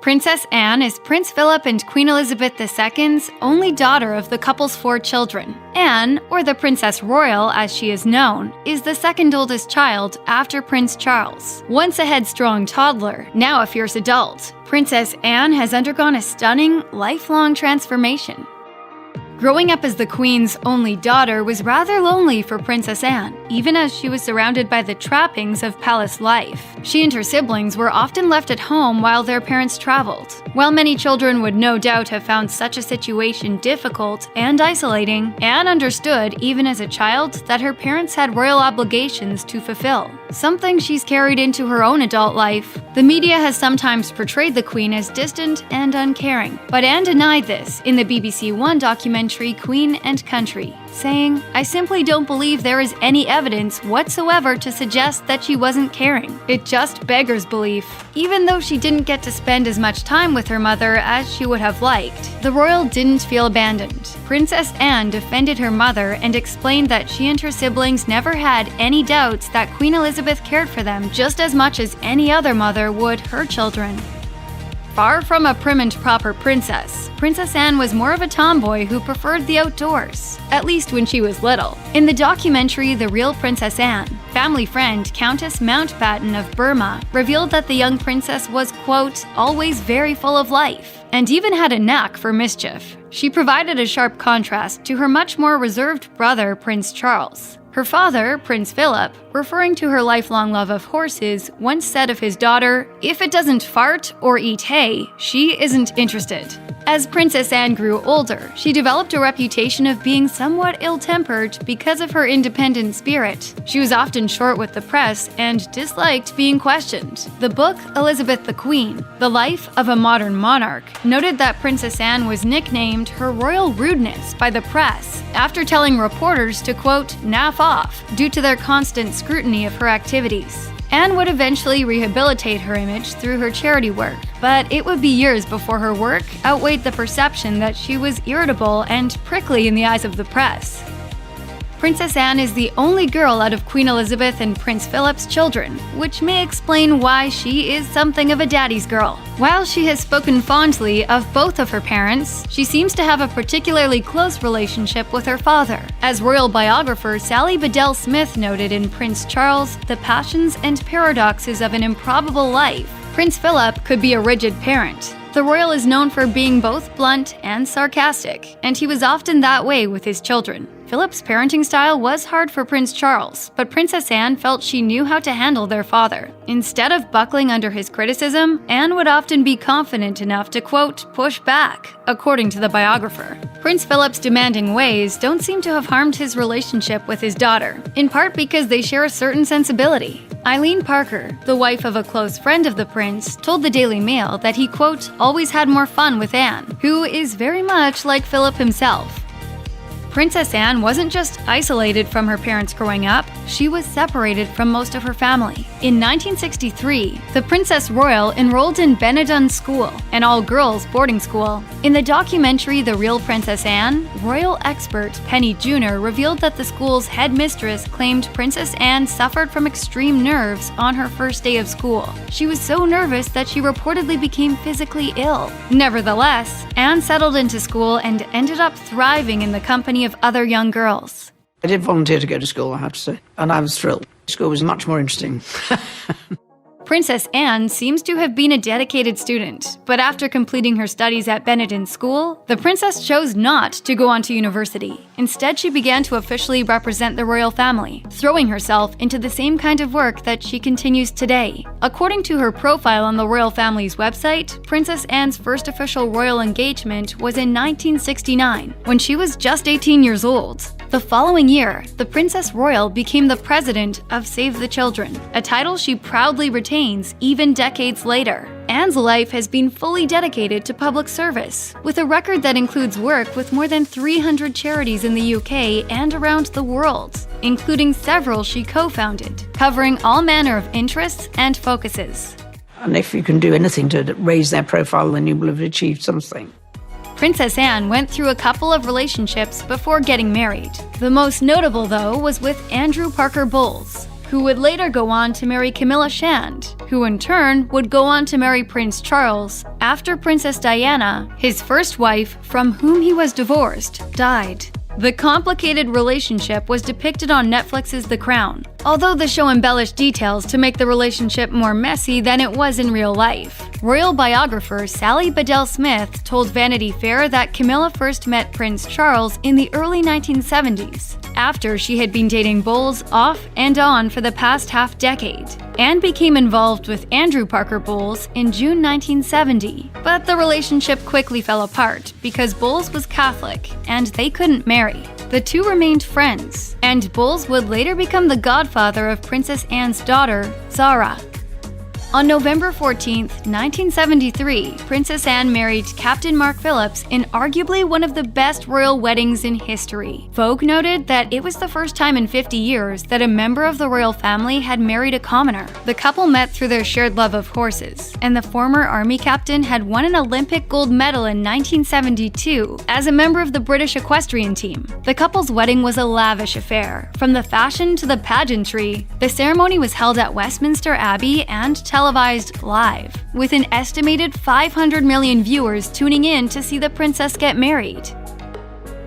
Princess Anne is Prince Philip and Queen Elizabeth II's only daughter of the couple's 4 children. Anne, or the Princess Royal as she is known, is the second oldest child after Prince Charles. Once a headstrong toddler, now a fierce adult, Princess Anne has undergone a stunning, lifelong transformation. Growing up as the Queen's only daughter was rather lonely for Princess Anne, even as she was surrounded by the trappings of palace life. She and her siblings were often left at home while their parents traveled. While many children would no doubt have found such a situation difficult and isolating, Anne understood, even as a child, that her parents had royal obligations to fulfill, something she's carried into her own adult life. The media has sometimes portrayed the Queen as distant and uncaring, but Anne denied this in the BBC One documentary Queen and Country, saying, "I simply don't believe there is any evidence whatsoever to suggest that she wasn't caring. It just beggars belief." Even though she didn't get to spend as much time with her mother as she would have liked, the royal didn't feel abandoned. Princess Anne defended her mother and explained that she and her siblings never had any doubts that Queen Elizabeth cared for them just as much as any other mother would her children. Far from a prim and proper princess, Princess Anne was more of a tomboy who preferred the outdoors, at least when she was little. In the documentary The Real Princess Anne, family friend Countess Mountbatten of Burma revealed that the young princess was, quote, always very full of life, and even had a knack for mischief. She provided a sharp contrast to her much more reserved brother, Prince Charles. Her father, Prince Philip, referring to her lifelong love of horses, once said of his daughter, "If it doesn't fart or eat hay, she isn't interested." As Princess Anne grew older, she developed a reputation of being somewhat ill-tempered because of her independent spirit. She was often short with the press and disliked being questioned. The book, Elizabeth the Queen, The Life of a Modern Monarch, noted that Princess Anne was nicknamed her royal rudeness by the press after telling reporters to, quote, naff off, due to their constant scrutiny of her activities. Anne would eventually rehabilitate her image through her charity work, but it would be years before her work outweighed the perception that she was irritable and prickly in the eyes of the press. Princess Anne is the only girl out of Queen Elizabeth and Prince Philip's children, which may explain why she is something of a daddy's girl. While she has spoken fondly of both of her parents, she seems to have a particularly close relationship with her father. As royal biographer Sally Bedell Smith noted in Prince Charles, The Passions and Paradoxes of an Improbable Life, Prince Philip could be a rigid parent. The royal is known for being both blunt and sarcastic, and he was often that way with his children. Philip's parenting style was hard for Prince Charles, but Princess Anne felt she knew how to handle their father. Instead of buckling under his criticism, Anne would often be confident enough to, quote, push back, according to the biographer. Prince Philip's demanding ways don't seem to have harmed his relationship with his daughter, in part because they share a certain sensibility. Eileen Parker, the wife of a close friend of the prince, told the Daily Mail that he, quote, always had more fun with Anne, who is very much like Philip himself. Princess Anne wasn't just isolated from her parents growing up, she was separated from most of her family. In 1963, the Princess Royal enrolled in Benetton School, an all-girls boarding school. In the documentary The Real Princess Anne, royal expert Penny Junor revealed that the school's headmistress claimed Princess Anne suffered from extreme nerves on her first day of school. She was so nervous that she reportedly became physically ill. Nevertheless, Anne settled into school and ended up thriving in the company of other young girls. I did volunteer to go to school, I have to say, and I was thrilled. School was much more interesting. Princess Anne seems to have been a dedicated student, but after completing her studies at Benetton School, the princess chose not to go on to university. Instead, she began to officially represent the royal family, throwing herself into the same kind of work that she continues today. According to her profile on the royal family's website, Princess Anne's first official royal engagement was in 1969, when she was just 18 years old. The following year, the Princess Royal became the president of Save the Children, a title she proudly retains even decades later. Anne's life has been fully dedicated to public service, with a record that includes work with more than 300 charities in the UK and around the world, including several she co-founded, covering all manner of interests and focuses. And if you can do anything to raise their profile, then you will have achieved something. Princess Anne went through a couple of relationships before getting married. The most notable, though, was with Andrew Parker Bowles. who would later go on to marry Camilla Shand, who in turn would go on to marry Prince Charles after Princess Diana, his first wife, from whom he was divorced, died. The complicated relationship was depicted on Netflix's The Crown, although the show embellished details to make the relationship more messy than it was in real life. Royal biographer Sally Bedell Smith told Vanity Fair that Camilla first met Prince Charles in the early 1970s, after she had been dating Bowles off and on for the past half-decade, and became involved with Andrew Parker Bowles in June 1970. But the relationship quickly fell apart because Bowles was Catholic and they couldn't marry. The two remained friends, and Bowles would later become the godfather of Princess Anne's daughter, Zara. On November 14, 1973, Princess Anne married Captain Mark Phillips in arguably one of the best royal weddings in history. Vogue noted that it was the first time in 50 years that a member of the royal family had married a commoner. The couple met through their shared love of horses, and the former army captain had won an Olympic gold medal in 1972 as a member of the British equestrian team. The couple's wedding was a lavish affair, from the fashion to the pageantry. The ceremony was held at Westminster Abbey and televised live, with an estimated 500 million viewers tuning in to see the princess get married.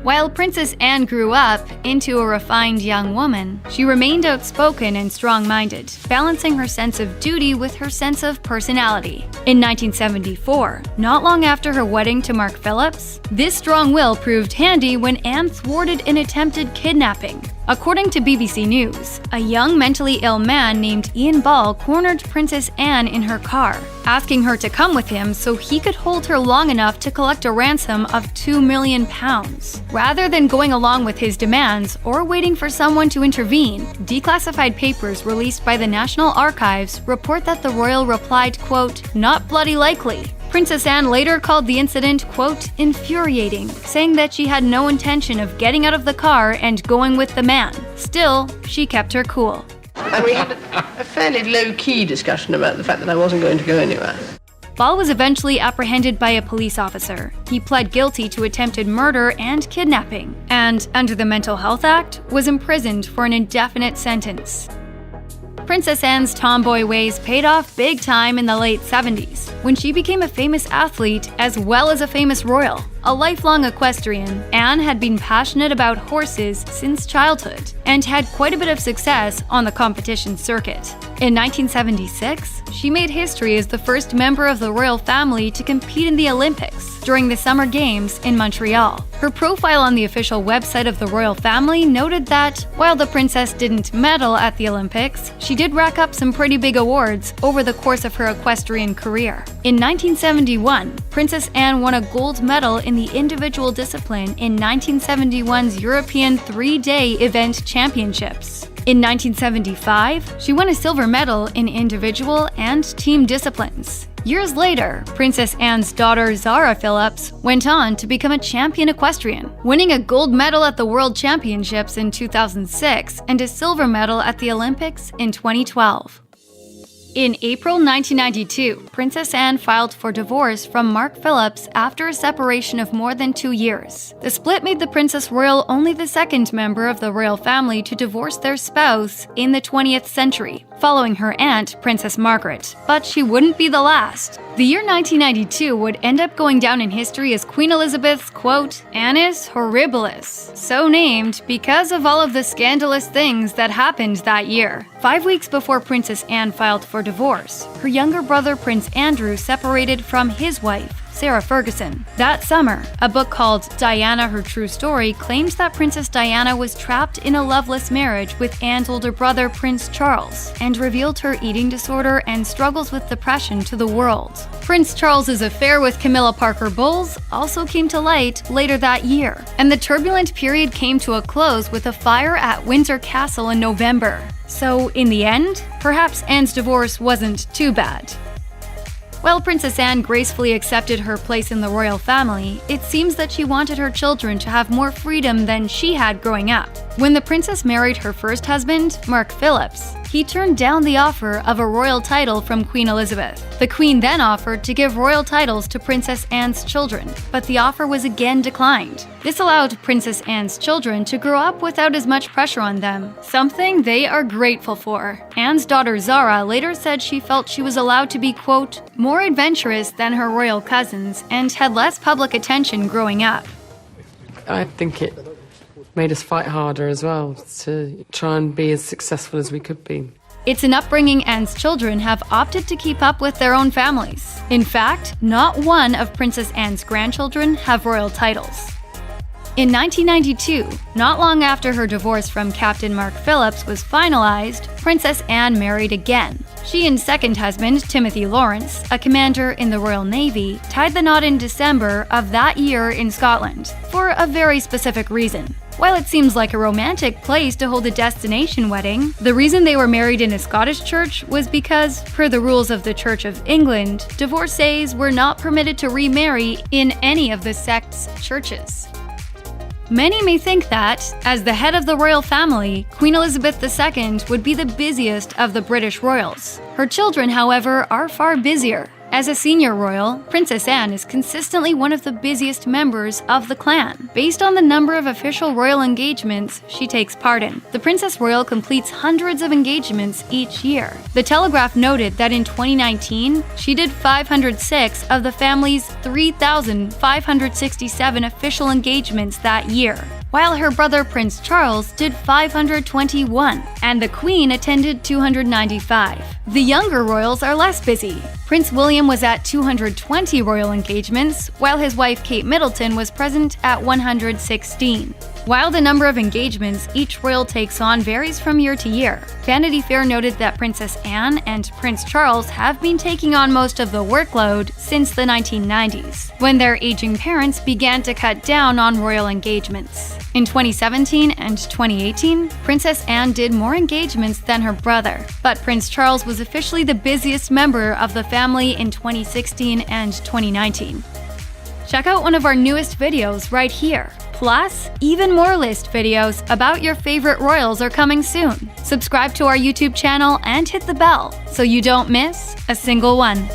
While Princess Anne grew up into a refined young woman, she remained outspoken and strong-minded, balancing her sense of duty with her sense of personality. In 1974, not long after her wedding to Mark Phillips, this strong will proved handy when Anne thwarted an attempted kidnapping. According to BBC News, a young mentally ill man named Ian Ball cornered Princess Anne in her car, asking her to come with him so he could hold her long enough to collect a ransom of £2 million. Rather than going along with his demands or waiting for someone to intervene, declassified papers released by the National Archives report that the royal replied, quote, "Not bloody likely." Princess Anne later called the incident, quote, "infuriating," saying that she had no intention of getting out of the car and going with the man. Still, she kept her cool. And we had a fairly low-key discussion about the fact that I wasn't going to go anywhere. Ball was eventually apprehended by a police officer. He pled guilty to attempted murder and kidnapping, and, under the Mental Health Act, was imprisoned for an indefinite sentence. Princess Anne's tomboy ways paid off big time in the late 70s, when she became a famous athlete as well as a famous royal. A lifelong equestrian, Anne had been passionate about horses since childhood and had quite a bit of success on the competition circuit. In 1976, she made history as the first member of the royal family to compete in the Olympics during the Summer Games in Montreal. Her profile on the official website of the royal family noted that, while the princess didn't medal at the Olympics, she did rack up some pretty big awards over the course of her equestrian career. In 1971, Princess Anne won a gold medal in the individual discipline in 1971's European 3-day event championships. In 1975, she won a silver medal in individual and team disciplines. Years later, Princess Anne's daughter Zara Phillips went on to become a champion equestrian, winning a gold medal at the World Championships in 2006 and a silver medal at the Olympics in 2012. In April 1992, Princess Anne filed for divorce from Mark Phillips after a separation of more than 2 years. The split made the Princess Royal only the second member of the royal family to divorce their spouse in the 20th century, following her aunt, Princess Margaret. But she wouldn't be the last. The year 1992 would end up going down in history as Queen Elizabeth's, quote, annus horribilis, so named because of all of the scandalous things that happened that year. 5 weeks before Princess Anne filed for divorce, her younger brother Prince Andrew separated from his wife, Sarah Ferguson. That summer, a book called Diana, Her True Story claimed that Princess Diana was trapped in a loveless marriage with Anne's older brother, Prince Charles, and revealed her eating disorder and struggles with depression to the world. Prince Charles's affair with Camilla Parker Bowles also came to light later that year, and the turbulent period came to a close with a fire at Windsor Castle in November. So, in the end, perhaps Anne's divorce wasn't too bad. While Princess Anne gracefully accepted her place in the royal family, it seems that she wanted her children to have more freedom than she had growing up. When the princess married her first husband, Mark Phillips, he turned down the offer of a royal title from Queen Elizabeth. The Queen then offered to give royal titles to Princess Anne's children, but the offer was again declined. This allowed Princess Anne's children to grow up without as much pressure on them, something they are grateful for. Anne's daughter Zara later said she felt she was allowed to be, quote, more adventurous than her royal cousins and had less public attention growing up. I think it made us fight harder as well to try and be as successful as we could be. It's an upbringing Anne's children have opted to keep up with their own families. In fact, not one of Princess Anne's grandchildren have royal titles. In 1992, not long after her divorce from Captain Mark Phillips was finalized, Princess Anne married again. She and second husband, Timothy Lawrence, a commander in the Royal Navy, tied the knot in December of that year in Scotland, for a very specific reason. While it seems like a romantic place to hold a destination wedding, the reason they were married in a Scottish church was because, per the rules of the Church of England, divorcees were not permitted to remarry in any of the sect's churches. Many may think that, as the head of the royal family, Queen Elizabeth II would be the busiest of the British royals. Her children, however, are far busier. As a senior royal, Princess Anne is consistently one of the busiest members of the clan, based on the number of official royal engagements she takes part in. The Princess Royal completes hundreds of engagements each year. The Telegraph noted that in 2019, she did 506 of the family's 3,567 official engagements that year, while her brother Prince Charles did 521, and the Queen attended 295. The younger royals are less busy. Prince William was at 220 royal engagements, while his wife Kate Middleton was present at 116. While the number of engagements each royal takes on varies from year to year, Vanity Fair noted that Princess Anne and Prince Charles have been taking on most of the workload since the 1990s, when their aging parents began to cut down on royal engagements. In 2017 and 2018, Princess Anne did more engagements than her brother, but Prince Charles was officially the busiest member of the family in 2016 and 2019. Check out one of our newest videos right here. Plus, even more list videos about your favorite royals are coming soon. Subscribe to our YouTube channel and hit the bell so you don't miss a single one.